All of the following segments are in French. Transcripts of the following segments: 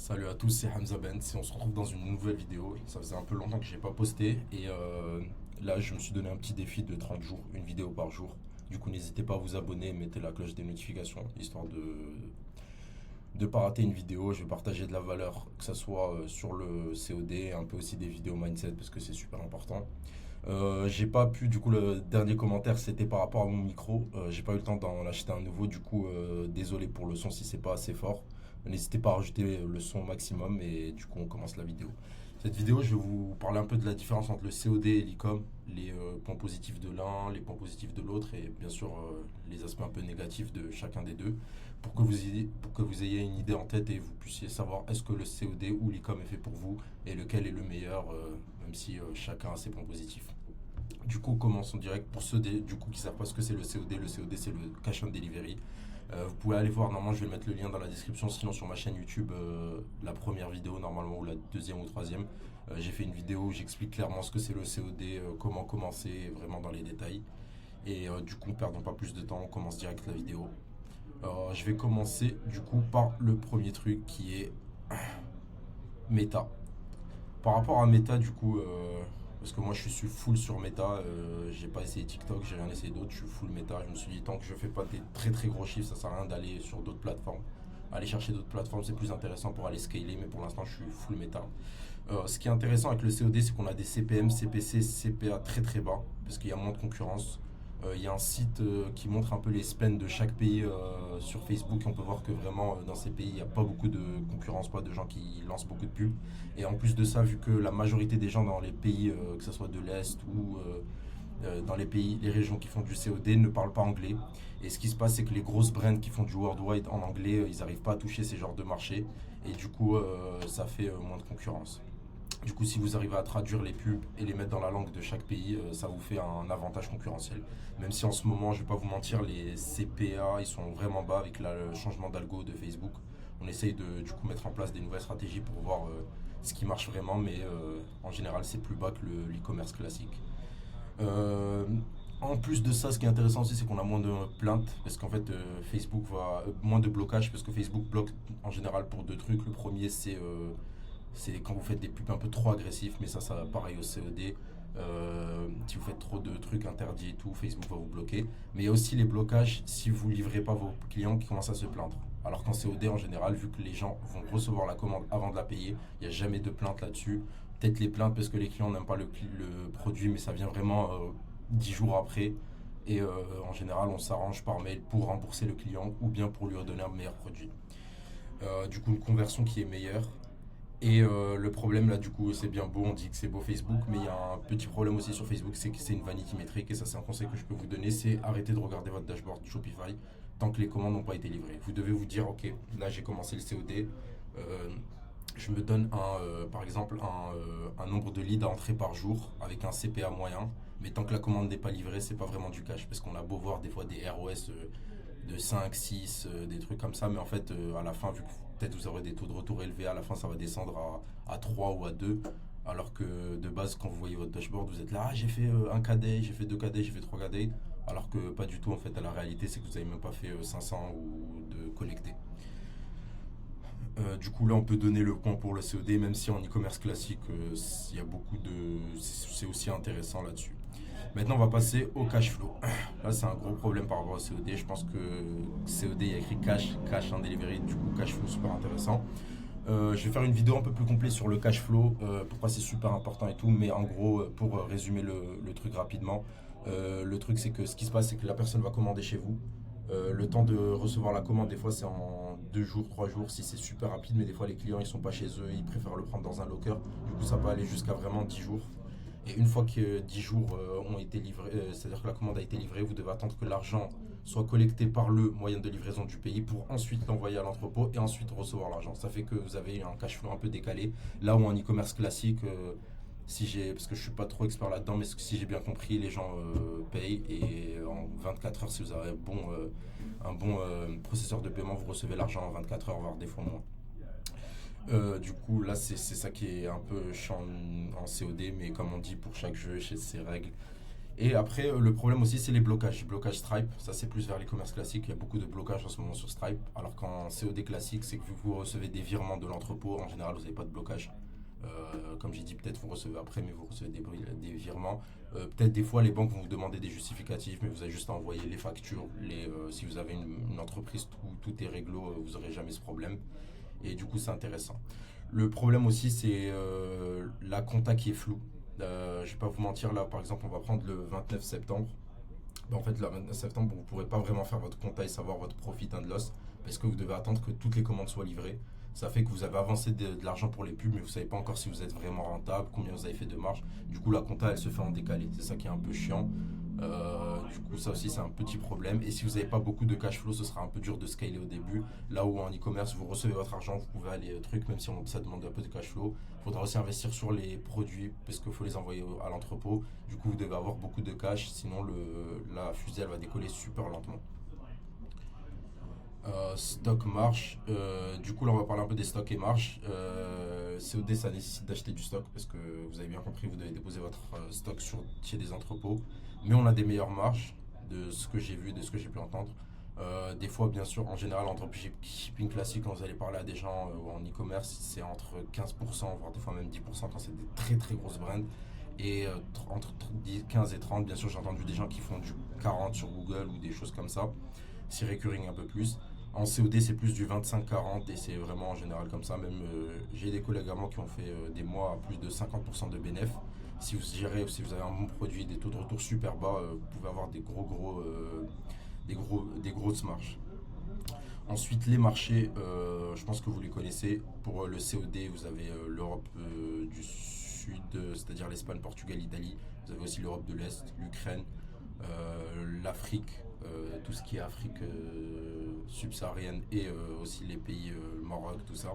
Salut à tous, c'est Hamza Benz et on se retrouve dans une nouvelle vidéo. Ça faisait un peu longtemps que j'ai pas posté et là je me suis donné un petit défi de 30 jours, une vidéo par jour. Du coup n'hésitez pas à vous abonner, mettez la cloche des notifications histoire de pas rater une vidéo. Je vais partager de la valeur, que ce soit sur le COD, un peu aussi des vidéos mindset parce que c'est super important. J'ai pas pu, du coup le dernier commentaire c'était par rapport à mon micro. J'ai pas eu le temps d'en acheter un nouveau, du coup désolé pour le son si c'est pas assez fort. N'hésitez pas à rajouter le son au maximum et du coup on commence la vidéo. Cette vidéo je vais vous parler un peu de la différence entre le COD et l'ICOM, les points positifs de l'un, les points positifs de l'autre et bien sûr les aspects un peu négatifs de chacun des deux pour que vous ayez une idée en tête et vous puissiez savoir est-ce que le COD ou l'ICOM est fait pour vous et lequel est le meilleur, même si chacun a ses points positifs. Du coup, commençons direct. Pour ceux du coup, qui ne savent pas ce que c'est le COD c'est le Cash on Delivery. Vous pouvez aller voir, normalement je vais mettre le lien dans la description, sinon sur ma chaîne YouTube, la première vidéo normalement, ou la deuxième ou troisième, j'ai fait une vidéo où j'explique clairement ce que c'est le COD, comment commencer, vraiment dans les détails. Et du coup, perdons pas plus de temps, on commence direct la vidéo. Je vais commencer du coup par le premier truc qui est méta. Par rapport à Meta, du coup, parce que moi je suis full sur Meta, j'ai pas essayé TikTok, j'ai rien essayé d'autre, je suis full Meta. Je me suis dit, tant que je fais pas des très très gros chiffres, ça sert à rien d'aller sur d'autres plateformes. Aller chercher d'autres plateformes, c'est plus intéressant pour aller scaler, mais pour l'instant je suis full Meta. Ce qui est intéressant avec le COD, c'est qu'on a des CPM, CPC, CPA très très bas, parce qu'il y a moins de concurrence. Il y a un site qui montre un peu les spends de chaque pays sur Facebook. On peut voir que vraiment dans ces pays, il n'y a pas beaucoup de concurrence, pas de gens qui lancent beaucoup de pubs. Et en plus de ça, vu que la majorité des gens dans les pays, que ce soit de l'Est ou dans les pays, les régions qui font du COD ne parlent pas anglais. Et ce qui se passe, c'est que les grosses brands qui font du worldwide en anglais, ils n'arrivent pas à toucher ces genres de marchés. Et du coup, ça fait moins de concurrence. Du coup, si vous arrivez à traduire les pubs et les mettre dans la langue de chaque pays, ça vous fait un avantage concurrentiel. Même si en ce moment, je ne vais pas vous mentir, les CPA, ils sont vraiment bas avec le changement d'algo de Facebook. On essaye de du coup mettre en place des nouvelles stratégies pour voir ce qui marche vraiment, mais en général, c'est plus bas que l'e-commerce classique. Euh, En plus de ça, ce qui est intéressant aussi, c'est qu'on a moins de plaintes parce qu'en fait, Facebook va moins de blocage parce que Facebook bloque en général pour deux trucs. Le premier, c'est quand vous faites des pubs un peu trop agressifs, mais ça pareil au COD. Si vous faites trop de trucs interdits et tout, Facebook va vous bloquer. Mais il y a aussi les blocages si vous livrez pas vos clients qui commencent à se plaindre. Alors qu'en COD en général, vu que les gens vont recevoir la commande avant de la payer, il n'y a jamais de plainte là-dessus. Peut-être les plaintes parce que les clients n'aiment pas le produit, mais ça vient vraiment 10 jours après. Et en général, on s'arrange par mail pour rembourser le client ou bien pour lui redonner un meilleur produit. Du coup, une conversion qui est meilleure. Et le problème là, du coup, c'est bien beau, on dit que c'est beau Facebook, mais il y a un petit problème aussi sur Facebook, c'est que c'est une vanity métrique, et ça, c'est un conseil que je peux vous donner, c'est arrêter de regarder votre dashboard Shopify tant que les commandes n'ont pas été livrées. Vous devez vous dire, ok, là j'ai commencé le COD, euh, je me donne par exemple un nombre de leads à entrer par jour avec un CPA moyen, mais tant que la commande n'est pas livrée, c'est pas vraiment du cash, parce qu'on a beau voir des fois des ROS de 5 6 des trucs comme ça, mais en fait, à la fin, vu que peut-être vous aurez des taux de retour élevés, à la fin, ça va descendre à 3 ou à 2. Alors que de base, quand vous voyez votre dashboard, vous êtes là, ah, j'ai fait un KD, j'ai fait 2 KD, j'ai fait 3 KD. Alors que pas du tout, en fait, à la réalité, c'est que vous n'avez même pas fait 500 ou de collecté. Du coup, là, on peut donner le point pour le COD, même si en e-commerce classique, il y a beaucoup de. C'est aussi intéressant là-dessus. Maintenant, on va passer au cash flow. Là, c'est un gros problème par rapport au COD. Je pense que COD, il y a écrit cash en delivery. Du coup, cash flow, super intéressant. Je vais faire une vidéo un peu plus complète sur le cash flow, pourquoi c'est super important et tout. Mais en gros, pour résumer le truc rapidement, le truc, c'est que ce qui se passe, c'est que la personne va commander chez vous. Le temps de recevoir la commande, des fois, c'est en 2 jours, 3 jours, si c'est super rapide. Mais des fois, les clients, ils sont pas chez eux, ils préfèrent le prendre dans un locker. Du coup, ça peut aller jusqu'à vraiment 10 jours. Et une fois que 10 jours ont été livrés, c'est-à-dire que la commande a été livrée, vous devez attendre que l'argent soit collecté par le moyen de livraison du pays pour ensuite l'envoyer à l'entrepôt et ensuite recevoir l'argent. Ça fait que vous avez un cash flow un peu décalé. Là où en e-commerce classique, si j'ai, parce que je suis pas trop expert là-dedans, mais si j'ai bien compris, les gens payent et en 24 heures, si vous avez un bon processeur de paiement, vous recevez l'argent en 24 heures, voire des fois moins. Du coup, là, c'est ça qui est un peu chiant en COD, mais comme on dit, pour chaque jeu, chez ses règles. Et après, le problème aussi, c'est les blocages. Blocage Stripe, ça c'est plus vers les commerces classiques. Il y a beaucoup de blocages en ce moment sur Stripe. Alors qu'en COD classique, c'est que vu que vous recevez des virements de l'entrepôt, en général, vous n'avez pas de blocage. Comme j'ai dit, peut-être vous recevez après, mais vous recevez des virements. Peut-être des fois, les banques vont vous demander des justificatifs, mais vous avez juste à envoyer les factures. Si vous avez une entreprise où tout est réglo, vous n'aurez jamais ce problème. Et du coup, c'est intéressant. Le problème aussi, c'est la compta qui est floue. Je vais pas vous mentir, là, par exemple, on va prendre le 29 septembre. Ben, en fait, le 29 septembre, vous ne pourrez pas vraiment faire votre compta et savoir votre profit and loss parce que vous devez attendre que toutes les commandes soient livrées. Ça fait que vous avez avancé de l'argent pour les pubs, mais vous ne savez pas encore si vous êtes vraiment rentable, combien vous avez fait de marge. Du coup, la compta, elle se fait en décalé. C'est ça qui est un peu chiant. Du coup, ça aussi, c'est un petit problème. Et si vous n'avez pas beaucoup de cash flow, ce sera un peu dur de scaler au début. Là où en e-commerce, vous recevez votre argent, vous pouvez aller truc, même si ça demande un peu de cash flow. Il faudra aussi investir sur les produits parce qu'il faut les envoyer à l'entrepôt. Du coup, vous devez avoir beaucoup de cash, sinon la fusée, elle va décoller super lentement. Stock marche. Du coup, là, on va parler un peu des stocks et marges. COD, ça nécessite d'acheter du stock parce que vous avez bien compris, vous devez déposer votre stock chez des entrepôts. Mais on a des meilleures marges de ce que j'ai vu, de ce que j'ai pu entendre. Des fois, bien sûr, en général, en dropshipping classique, quand vous allez parler à des gens ou en e-commerce, c'est entre 15%, voire des fois même 10% quand c'est des très très grosses brands. Et entre 15 et 30, bien sûr, j'ai entendu des gens qui font du 40 sur Google ou des choses comme ça. C'est recurring un peu plus. En COD, c'est plus du 25-40 et c'est vraiment en général comme ça. Même j'ai des collègues à moi qui ont fait des mois à plus de 50% de bénéf. Si vous gérez, si vous avez un bon produit, des taux de retour super bas, vous pouvez avoir des grosses marges. Ensuite, les marchés, je pense que vous les connaissez. Pour le COD, vous avez l'Europe du Sud, c'est-à-dire l'Espagne, Portugal, l'Italie. Vous avez aussi l'Europe de l'Est, l'Ukraine, l'Afrique, tout ce qui est Afrique subsaharienne et aussi les pays Maroc, tout ça.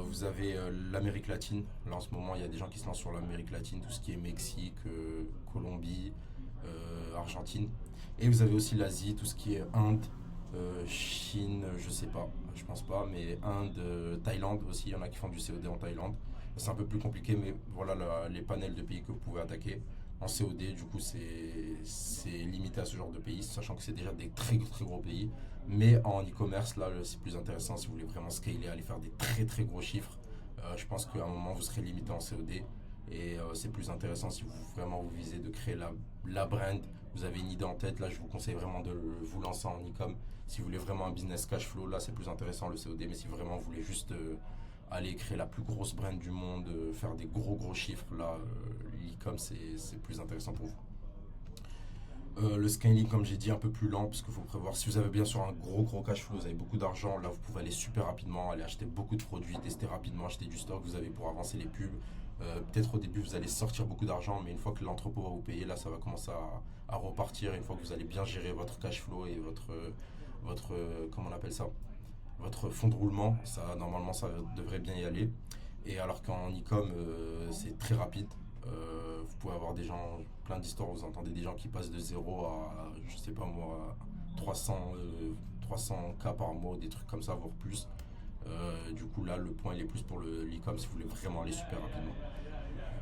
Vous avez l'Amérique latine. Là en ce moment, il y a des gens qui se lancent sur l'Amérique latine, tout ce qui est Mexique, Colombie, Argentine. Et vous avez aussi l'Asie, tout ce qui est Inde, Chine, je sais pas, je pense pas, mais Inde, Thaïlande aussi, il y en a qui font du COD en Thaïlande. C'est un peu plus compliqué, mais voilà les panels de pays que vous pouvez attaquer. En COD, du coup, c'est limité à ce genre de pays, sachant que c'est déjà des très très gros pays. Mais en e-commerce, là, c'est plus intéressant si vous voulez vraiment scaler, aller faire des très très gros chiffres. Je pense qu'à un moment, vous serez limité en COD. Et c'est plus intéressant si vraiment vous visez de créer la brand. Vous avez une idée en tête, là, je vous conseille vraiment de vous lancer en e-com. Si vous voulez vraiment un business cash flow, là, c'est plus intéressant le COD. Mais si vraiment vous voulez juste aller créer la plus grosse brand du monde, faire des gros chiffres, là, l'e-com, c'est plus intéressant pour vous. Le scaling, comme j'ai dit, un peu plus lent parce qu'il faut prévoir. Si vous avez bien sûr un gros cash flow, vous avez beaucoup d'argent, là vous pouvez aller super rapidement, aller acheter beaucoup de produits, tester rapidement, acheter du stock, vous avez pour avancer les pubs. Peut-être au début vous allez sortir beaucoup d'argent, mais une fois que l'entrepôt va vous payer, là ça va commencer à repartir. Une fois que vous allez bien gérer votre cash flow et comment on appelle ça, votre fonds de roulement, ça normalement ça devrait bien y aller. Et alors qu'en e-com, c'est très rapide. Vous pouvez avoir des gens, plein d'histoires, vous entendez des gens qui passent de 0 à, je sais pas moi, 300K par mois, des trucs comme ça, voire plus. Du coup, là, le point il est plus pour l'e-com si vous voulez vraiment aller super rapidement.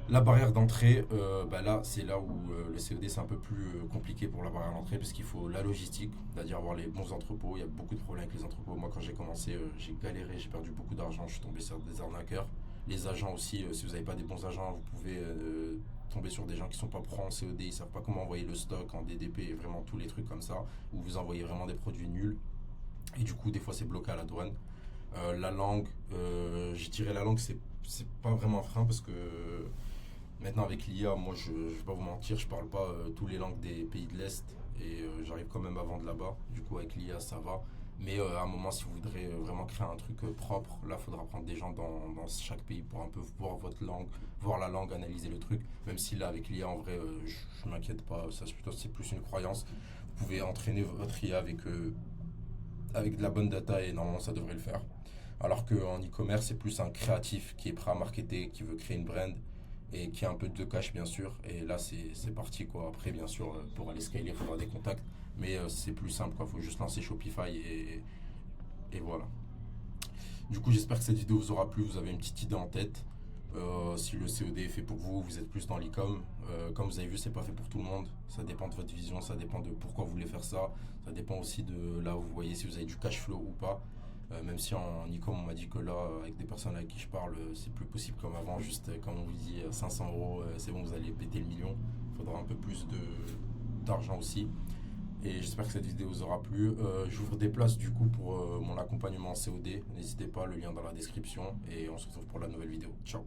La barrière d'entrée, là, c'est là où le COD c'est un peu plus compliqué pour la barrière d'entrée parce qu'il faut la logistique, c'est-à-dire avoir les bons entrepôts. Il y a beaucoup de problèmes avec les entrepôts. Moi, quand j'ai commencé, j'ai galéré, j'ai perdu beaucoup d'argent, je suis tombé sur des arnaqueurs. Les agents aussi, si vous n'avez pas des bons agents, vous pouvez tomber sur des gens qui sont pas pros en COD, ils savent pas comment envoyer le stock en DDP et vraiment tous les trucs comme ça, où vous envoyez vraiment des produits nuls. Et du coup, des fois, c'est bloqué à la douane. La langue, je dirais la langue, c'est pas vraiment un frein parce que maintenant avec l'IA, moi je vais pas vous mentir, je parle pas tous les langues des pays de l'Est et j'arrive quand même à vendre là-bas. Du coup avec l'IA ça va. Mais à un moment si vous voudrez vraiment créer un truc propre, là il faudra prendre des gens dans chaque pays pour un peu voir votre langue, voir la langue, analyser le truc. Même si là avec l'IA en vrai je m'inquiète pas, ça c'est plus une croyance. Vous pouvez entraîner votre IA avec de la bonne data et normalement ça devrait le faire. Alors qu'en e-commerce, c'est plus un créatif qui est prêt à marketer, qui veut créer une brand et qui a un peu de cash bien sûr. Et là, c'est parti quoi. Après, bien sûr, pour aller scaler, il faudra des contacts. Mais c'est plus simple quoi. Il faut juste lancer Shopify et voilà. Du coup, j'espère que cette vidéo vous aura plu. Vous avez une petite idée en tête. Si le COD est fait pour vous, vous êtes plus dans l'e-com. Comme vous avez vu, c'est pas fait pour tout le monde. Ça dépend de votre vision, ça dépend de pourquoi vous voulez faire ça. Ça dépend aussi de là où vous voyez si vous avez du cash flow ou pas. Même si en e-com, on m'a dit que là, avec des personnes avec qui je parle, c'est plus possible comme avant. Juste comme on vous dit, 500 euros, c'est bon, vous allez péter le million. Il faudra un peu plus d'argent aussi. Et j'espère que cette vidéo vous aura plu. J'ouvre des places du coup pour mon accompagnement en COD. N'hésitez pas, le lien dans la description. Et on se retrouve pour la nouvelle vidéo. Ciao.